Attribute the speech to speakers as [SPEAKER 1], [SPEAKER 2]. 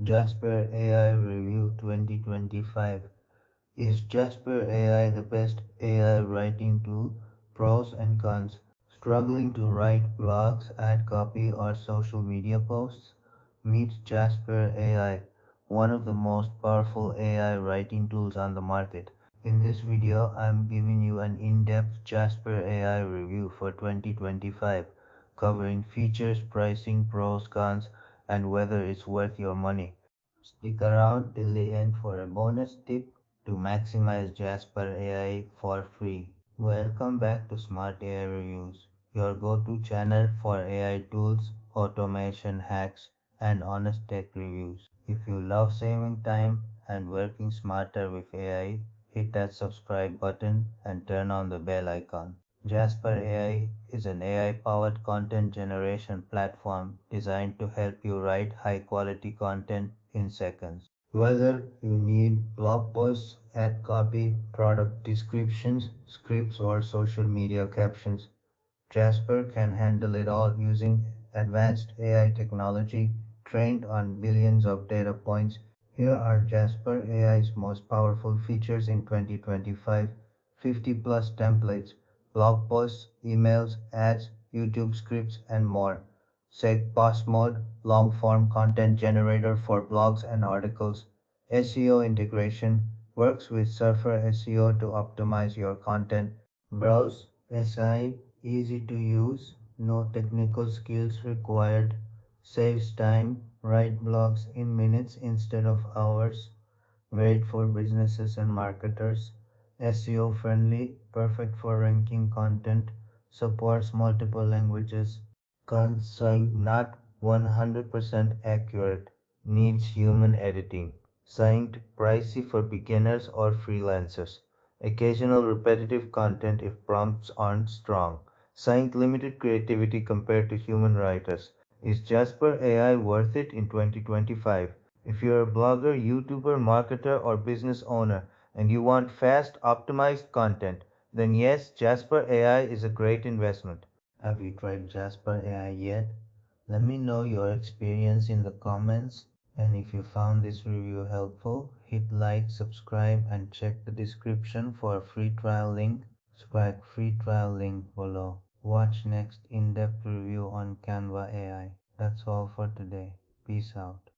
[SPEAKER 1] Jasper AI Review 2025. Is Jasper AI the best AI writing tool? Pros and cons. Struggling to write blogs, ad copy, or social media posts? Meet Jasper AI, one of the most powerful AI writing tools on the market. In this video, I'm giving you an in-depth Jasper AI review for 2025, covering features, pricing, pros, cons, and whether it's worth your money. Stick around till the end for a bonus tip to maximize Jasper AI for free. Welcome back to Smart AI Reviews, your go-to channel for AI tools, automation hacks, and honest tech reviews. If you love saving time and working smarter with AI, hit that subscribe button and turn on the bell icon. Jasper AI is an AI-powered content generation platform designed to help you write high-quality content in seconds. Whether you need blog posts, ad copy, product descriptions, scripts, or social media captions, Jasper can handle it all using advanced AI technology trained on billions of data points. Here are Jasper AI's most powerful features in 2025: 50 plus templates, blog posts, emails, ads, YouTube scripts, and more. Seg Boss Mode, long form content generator for blogs and articles. SEO integration works with Surfer SEO to optimize your content. Browse SI, easy to use, no technical skills required, saves time, write blogs in minutes instead of hours, great for businesses and marketers, SEO friendly, perfect for ranking content, supports multiple languages, concise, not 100% accurate, needs human editing, signed, pricey for beginners or freelancers, occasional repetitive content if prompts aren't strong, signed limited creativity compared to human writers. Is Jasper AI worth it in 2025? If you're a blogger, YouTuber, marketer, or business owner and you want fast, optimized content, then yes, Jasper AI is a great investment. Have you tried Jasper AI yet? Let me know your experience in the comments. And if you found this review helpful, hit like, subscribe, and check the description for a free trial link. Swag free trial link below. Watch next in-depth review on Canva AI. That's all for today. Peace out.